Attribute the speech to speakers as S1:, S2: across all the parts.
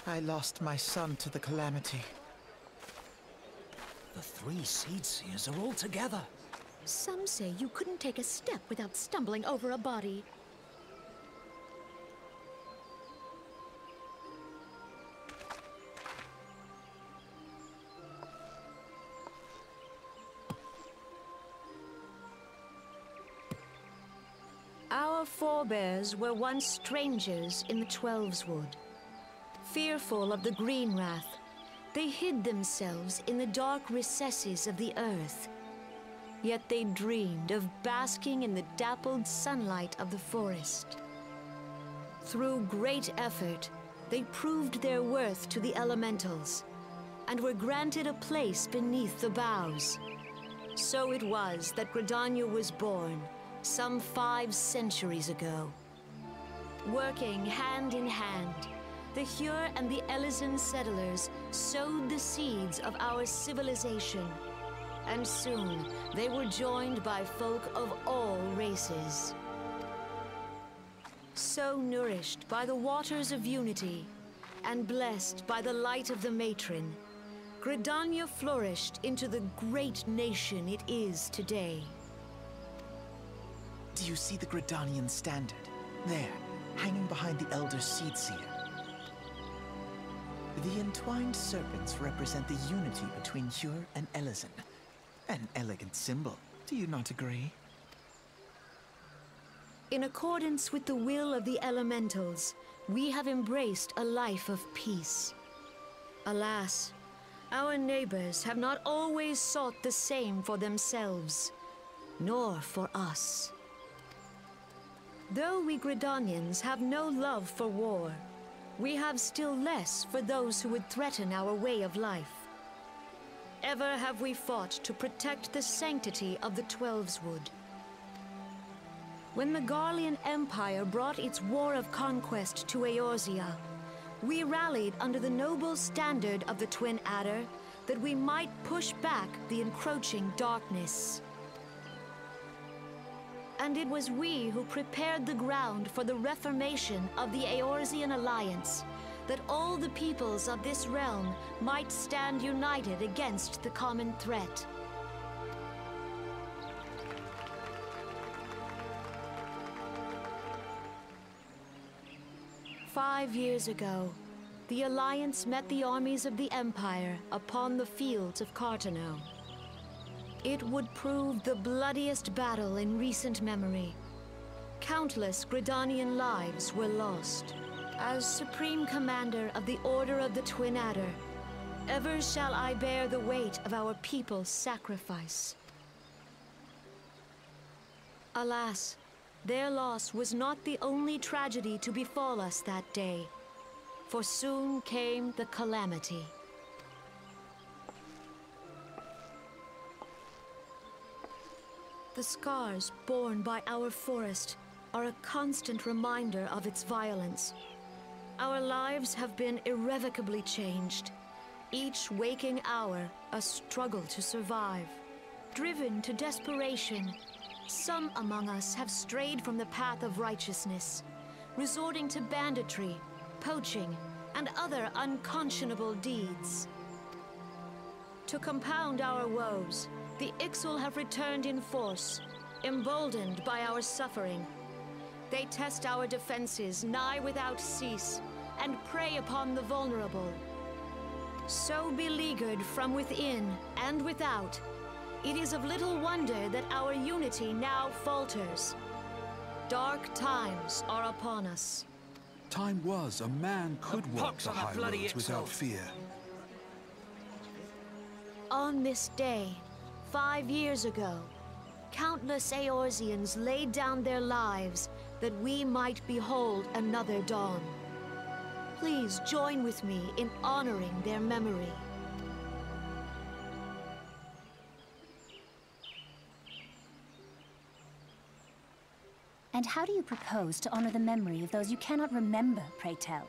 S1: I lost my son to the Calamity.
S2: The three Seed Seers are all together.
S3: Some say you couldn't take a step without stumbling over a body. Our forebears were once strangers in the Twelveswood. Fearful of the Green Wrath, they hid themselves in the dark recesses of the earth. Yet they dreamed of basking in the dappled sunlight of the forest. Through great effort, they proved their worth to the elementals, and were granted a place beneath the boughs. So it was that Gridania was born, some 5 centuries ago. Working hand in hand, the Hyur and the Elysian settlers sowed the seeds of our civilization, and soon they were joined by folk of all races. So nourished by the waters of unity, and blessed by the light of the matron, Gridania flourished into the great nation it is today.
S1: Do you see the Gridanian standard? There, hanging behind the Elder Seed Seer. The entwined serpents represent the unity between Hyur and Elysian. An elegant symbol, do you not agree?
S3: In accordance with the will of the elementals, we have embraced a life of peace. Alas, our neighbors have not always sought the same for themselves, nor for us. Though we Gridanians have no love for war, we have still less for those who would threaten our way of life. Ever have we fought to protect the sanctity of the Twelveswood. When the Garlean Empire brought its war of conquest to Eorzea, we rallied under the noble standard of the Twin Adder that we might push back the encroaching darkness. And it was we who prepared the ground for the reformation of the Eorzean Alliance, that all the peoples of this realm might stand united against the common threat. "5 years ago, the Alliance met the armies of the Empire upon the fields of Carteneau. It would prove the bloodiest battle in recent memory. Countless Gridanian lives were lost. As Supreme Commander of the Order of the Twin Adder, ever shall I bear the weight of our people's sacrifice. Alas, their loss was not the only tragedy to befall us that day, for soon came the Calamity. The scars borne by our forest are a constant reminder of its violence. Our lives have been irrevocably changed, each waking hour a struggle to survive. Driven to desperation, some among us have strayed from the path of righteousness, resorting to banditry, poaching, and other unconscionable deeds. To compound our woes, the Ixal have returned in force, emboldened by our suffering. They test our defenses nigh without cease, and prey upon the vulnerable. So beleaguered from within and without, it is of little wonder that our unity now falters. Dark times are upon us.
S4: Time was a man could walk the high roads without fear.
S3: On this day, 5 years ago, countless Eorzeans laid down their lives that we might behold another dawn. Please join with me in honoring their memory.
S5: And how do you propose to honor the memory of those you cannot remember, pray tell?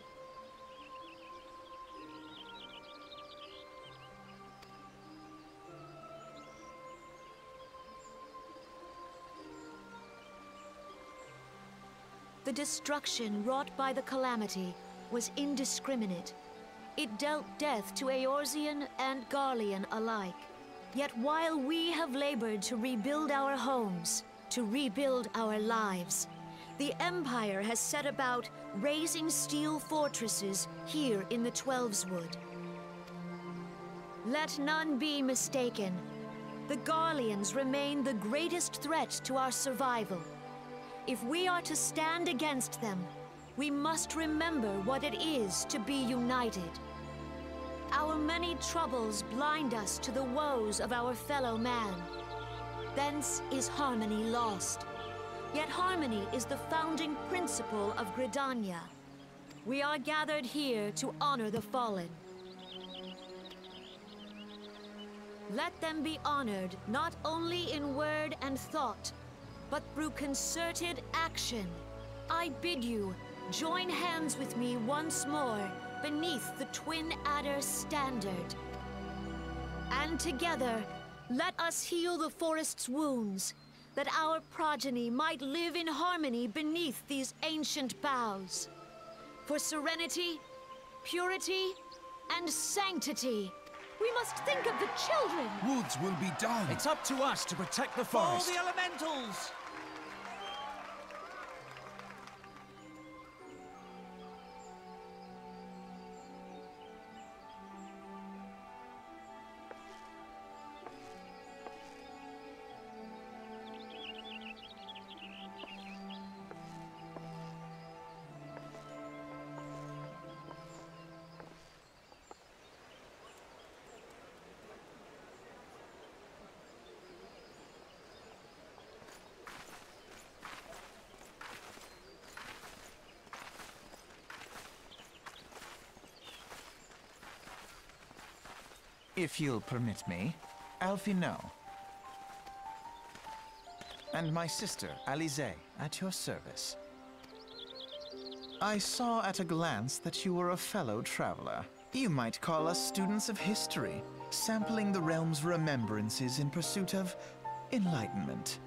S3: The destruction wrought by the Calamity was indiscriminate, It dealt death to Eorzean and Garlean alike. Yet while we have labored to rebuild our homes, to rebuild our lives, the Empire has set about raising steel fortresses here in the Twelveswood. Let none be mistaken. The Garleans remain the greatest threat to our survival. If we are to stand against them, we must remember what it is to be united. Our many troubles blind us to the woes of our fellow man. Thence is harmony lost. Yet harmony is the founding principle of Gridania. We are gathered here to honor the fallen. Let them be honored not only in word and thought, but through concerted action. I bid you, join hands with me once more beneath the Twin Adder's standard. And together, let us heal the forest's wounds, that our progeny might live in harmony beneath these ancient boughs. For serenity, purity, and sanctity, we must think of the children!
S4: Woods will be done.
S2: It's up to us to protect the
S1: For
S2: forest.
S1: the elementals! If you'll permit me, Alphinaud. And my sister, Alize, at your service. I saw at a glance that you were a fellow traveler. You might call us students of history, sampling the realm's remembrances in pursuit of enlightenment.